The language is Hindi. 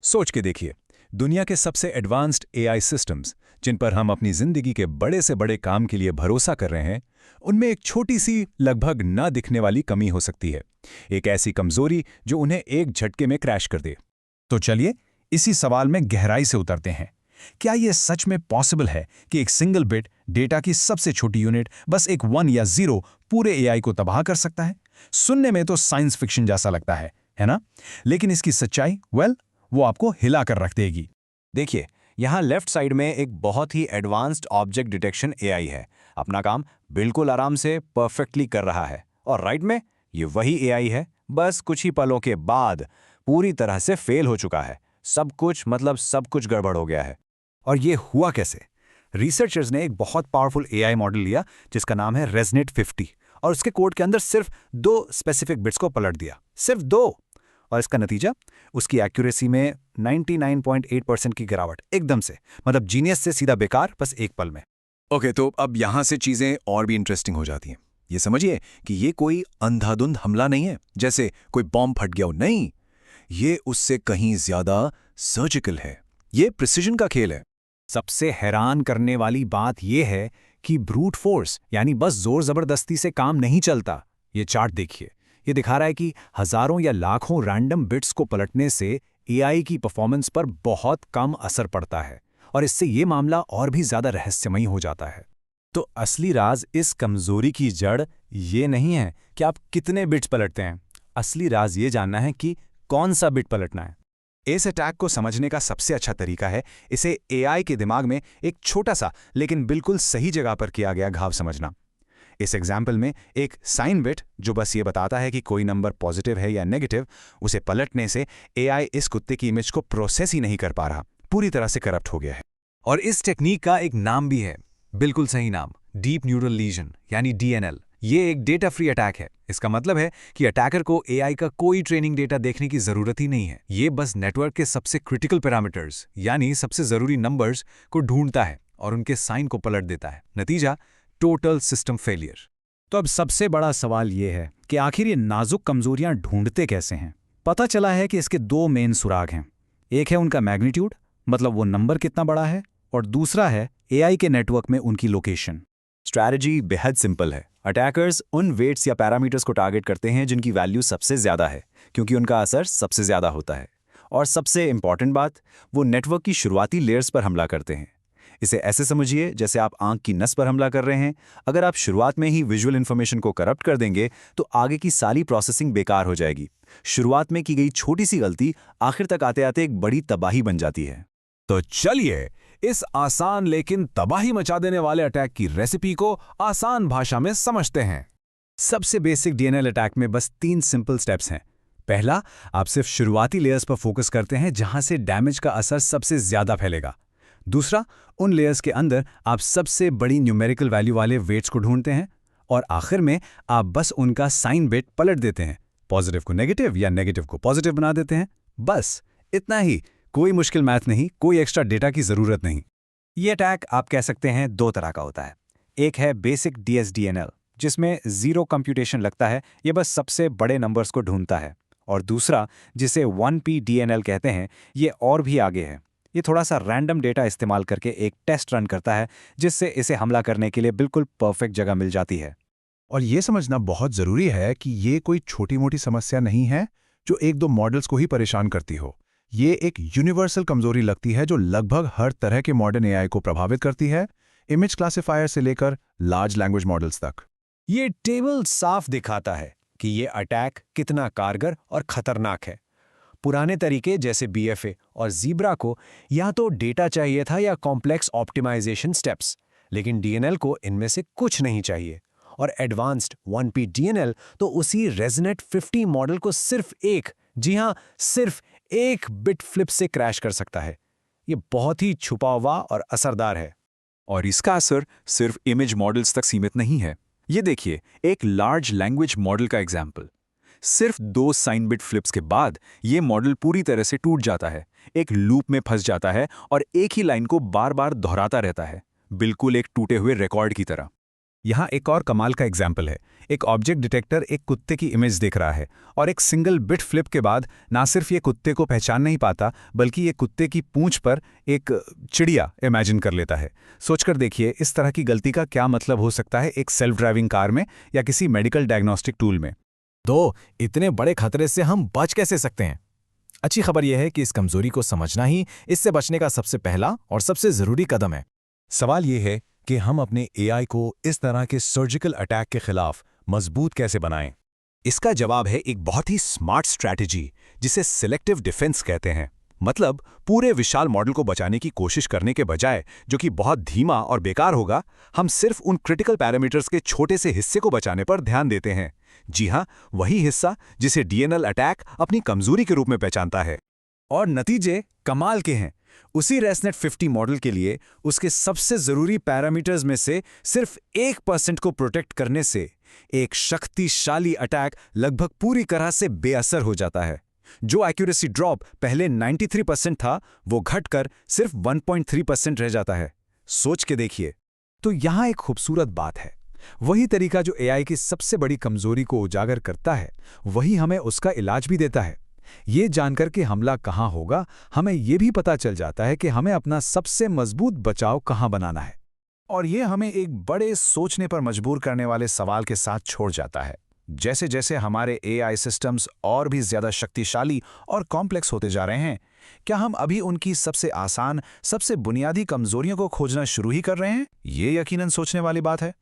सोच के देखिए, दुनिया के सबसे एडवांस्ड एआई सिस्टम्स, जिन पर हम अपनी जिंदगी के बड़े से बड़े काम के लिए भरोसा कर रहे हैं, उनमें एक छोटी सी लगभग ना दिखने वाली कमी हो सकती है। एक ऐसी कमजोरी जो उन्हें एक झटके में क्रैश कर दे। तो चलिए इसी सवाल में गहराई से उतरते हैं। क्या यह सच में पॉसिबल है कि एक सिंगल बिट, डेटा की सबसे छोटी यूनिट, बस एक 1 या 0 पूरे एआई को तबाह कर सकता है? सुनने में तो साइंस फिक्शन जैसा लगता है ना? लेकिन इसकी सच्चाई, वो आपको हिला कर रख देगी। देखिए, यहाँ लेफ्ट साइड में एक बहुत ही एडवांस्ड ऑब्जेक्ट डिटेक्शन एआई है। अपना काम बिल्कुल आराम से परफेक्टली कर रहा है। और राइट में ये वही एआई है, बस कुछ ही पलों के बाद पूरी तरह से फेल हो चुका है। सब कुछ गड़बड़ हो गया है। और ये हुआ कैसे? रिसर्चर्स ने एक बहुत पावरफुल एआई मॉडल लिया जिसका नाम है रेजनेट 50, और उसके कोड के अंदर सिर्फ 2 स्पेसिफिक बिट्स को पलट दिया, सिर्फ 2। और इसका नतीजा, उसकी एक्यूरेसी में 99.8% की गिरावट, एकदम से, मतलब जीनियस से सीधा बेकार, बस एक पल में। ओके, तो अब यहां से चीजें और भी इंटरेस्टिंग हो जाती हैं। ये समझिए कि ये कोई अंधाधुंध हमला नहीं है, जैसे कोई बॉम्ब फट गया हो। नहीं, ये उससे कहीं ज्यादा सर्जिकल है। ये प्रिसिजन का खेल है। सबसे हैरान करने वाली बात यह है कि ब्रूट फोर्स, यानी बस जोर जबरदस्ती से काम नहीं चलता। ये चार्ट देखिए, ये दिखा रहा है कि हजारों या लाखों रैंडम बिट्स को पलटने से एआई की परफॉर्मेंस पर बहुत कम असर पड़ता है, और इससे ये मामला और भी ज्यादा रहस्यमयी हो जाता है। तो असली राज इस कमजोरी की जड़ ये नहीं है कि आप कितने बिट्स पलटते हैं। असली राज ये जानना है कि कौन सा बिट पलटना है। इस अटैक को समझने का सबसे अच्छा तरीका है इसे एआई के दिमाग में एक छोटा सा लेकिन बिल्कुल सही जगह पर किया गया घाव समझना। इस एग्जाम्पल में एक साइन बिट जो बस ये बताता है कि कोई नंबर पॉजिटिव है या नेगेटिव, उसे पलटने से एआई इस कुत्ते की इमेज को प्रोसेस ही नहीं कर पा रहा, पूरी तरह से करप्ट हो गया है। और इस टेक्निक का एक नाम भी है, बिल्कुल सही नाम, डीप न्यूरल लीजन यानी डीएनएल। ये एक डेटा फ्री अटैक है। इसका मतलब है कि अटैकर को एआई का कोई ट्रेनिंग डेटा देखने की जरूरत ही नहीं है। ये बस नेटवर्क के सबसे क्रिटिकल पैरामीटर्स यानी सबसे जरूरी नंबर्स को ढूंढता है और उनके साइन को पलट देता है। नतीजा, टोटल सिस्टम फेलियर। तो अब सबसे बड़ा सवाल ये है कि आखिर ये नाजुक कमजोरियां ढूंढते कैसे हैं? पता चला है कि इसके 2 मेन सुराग हैं। एक है उनका मैग्नीट्यूड, मतलब वो नंबर कितना बड़ा है, और दूसरा है एआई के नेटवर्क में उनकी लोकेशन। स्ट्रैटेजी बेहद सिंपल है। अटैकर्स उन वेट्स या पैरामीटर्स को टारगेट करते हैं जिनकी वैल्यू सबसे ज्यादा है, क्योंकि उनका असर सबसे ज्यादा होता है। और सबसे इंपॉर्टेंट बात, वो नेटवर्क की शुरुआती लेयर्स पर हमला करते हैं। इसे ऐसे समझिए जैसे आप आंख की नस पर हमला कर रहे हैं। अगर आप शुरुआत में ही विजुअल इंफॉर्मेशन को करप्ट कर देंगे तो आगे की सारी प्रोसेसिंग बेकार हो जाएगी। शुरुआत में की गई छोटी सी गलती आखिर तक आते आते एक बड़ी तबाही बन जाती है। तो चलिए इस आसान लेकिन तबाही मचा देने वाले अटैक की रेसिपी को आसान भाषा में समझते हैं। सबसे बेसिक डीएनएल अटैक में बस 3 सिंपल स्टेप्स हैं। पहला, आप सिर्फ शुरुआती लेयर्स पर फोकस करते हैं जहां से डैमेज का असर सबसे ज्यादा फैलेगा। दूसरा, उन लेयर्स के अंदर आप सबसे बड़ी न्यूमेरिकल वैल्यू वाले वेट्स को ढूंढते हैं। और आखिर में आप बस उनका साइन बिट पलट देते हैं, पॉजिटिव को नेगेटिव या नेगेटिव को पॉजिटिव बना देते हैं। बस इतना ही, कोई मुश्किल मैथ नहीं, कोई एक्स्ट्रा डेटा की जरूरत नहीं। ये अटैक आप कह सकते हैं 2 तरह का होता है। एक है बेसिक डीएसडीएनएल, जिसमें 0 कंप्यूटेशन लगता है, ये बस सबसे बड़े नंबर्स को ढूंढता है। और दूसरा, जिसे 1P डीएनएल कहते हैं, ये और भी आगे है। ये थोड़ा सा रैंडम डेटा इस्तेमाल करके एक टेस्ट रन करता है, जिससे इसे हमला करने के लिए बिल्कुल परफेक्ट जगह मिल जाती है। और ये समझना बहुत जरूरी है कि ये कोई छोटी मोटी समस्या नहीं है जो 1-2 मॉडल्स को ही परेशान करती हो। ये एक यूनिवर्सल कमजोरी लगती है जो लगभग हर तरह के मॉडर्न एआई को प्रभावित करती है, इमेज क्लासिफायर से लेकर लार्ज लैंग्वेज मॉडल्स तक। ये टेबल साफ दिखाता है कि ये अटैक कितना कारगर और खतरनाक है। पुराने तरीके जैसे बीएफए और ज़ीब्रा को या तो डेटा चाहिए था या कॉम्प्लेक्स ऑप्टिमाइजेशन स्टेप्स, लेकिन डीएनएल को इनमें से कुछ नहीं चाहिए। और एडवांस्ड 1P डीएनएल तो उसी रेजनेट 50 मॉडल को सिर्फ सिर्फ एक बिट फ्लिप से क्रैश कर सकता है। ये बहुत ही छुपा हुआ और असरदार है। और इसका असर सिर्फ इमेज मॉडल्स तक सीमित नहीं है। ये देखिए, एक लार्ज लैंग्वेज मॉडल का एग्जाम्पल। सिर्फ 2 साइन बिट फ्लिप्स के बाद ये मॉडल पूरी तरह से टूट जाता है, एक लूप में फंस जाता है और एक ही लाइन को बार बार दोहराता रहता है, बिल्कुल एक टूटे हुए रिकॉर्ड की तरह। यहाँ एक और कमाल का एग्जाम्पल है। एक ऑब्जेक्ट डिटेक्टर एक कुत्ते की इमेज देख रहा है और एक सिंगल बिट फ्लिप के बाद ना सिर्फ ये कुत्ते को पहचान नहीं पाता, बल्कि ये कुत्ते की पूंछ पर एक चिड़िया इमेजिन कर लेता है। सोचकर देखिए, इस तरह की गलती का क्या मतलब हो सकता है एक सेल्फ ड्राइविंग कार में या किसी मेडिकल डायग्नोस्टिक टूल में। तो इतने बड़े खतरे से हम बच कैसे सकते हैं? अच्छी खबर यह है कि इस कमजोरी को समझना ही इससे बचने का सबसे पहला और सबसे जरूरी कदम है। सवाल ये है कि हम अपने एआई को इस तरह के सर्जिकल अटैक के खिलाफ मजबूत कैसे बनाएं? इसका जवाब है एक बहुत ही स्मार्ट स्ट्रैटेजी, जिसे सिलेक्टिव डिफेंस कहते हैं। मतलब पूरे विशाल मॉडल को बचाने की कोशिश करने के बजाय, जो कि बहुत धीमा और बेकार होगा, हम सिर्फ उन क्रिटिकल पैरामीटर्स के छोटे से हिस्से को बचाने पर ध्यान देते हैं। जी हाँ, वही हिस्सा जिसे डीएनएल अटैक अपनी कमजोरी के रूप में पहचानता है। और नतीजे कमाल के हैं। उसी रेसनेट 50 मॉडल के लिए उसके सबसे जरूरी पैरामीटर्स में से सिर्फ 1% को प्रोटेक्ट करने से एक शक्तिशाली अटैक लगभग पूरी तरह से बेअसर हो जाता है। जो एक्यूरेसी ड्रॉप पहले 93% था, वो घटकर सिर्फ 1.3% रह जाता है। सोच के देखिए। तो यहां एक खूबसूरत बात है, वही तरीका जो एआई की सबसे बड़ी कमजोरी को उजागर करता है, वही हमें उसका इलाज भी देता है। ये जानकर कि हमला कहाँ होगा, हमें ये भी पता चल जाता है कि हमें अपना सबसे मजबूत बचाव कहाँ बनाना है। और ये हमें एक बड़े सोचने पर मजबूर करने वाले सवाल के साथ छोड़ जाता है। जैसे जैसे हमारे एआई सिस्टम्स और भी ज्यादा शक्तिशाली और कॉम्प्लेक्स होते जा रहे हैं, क्या हम अभी उनकी सबसे आसान, सबसे बुनियादी कमजोरियों को खोजना शुरू ही कर रहे हैं? ये यकीनन सोचने वाली बात है।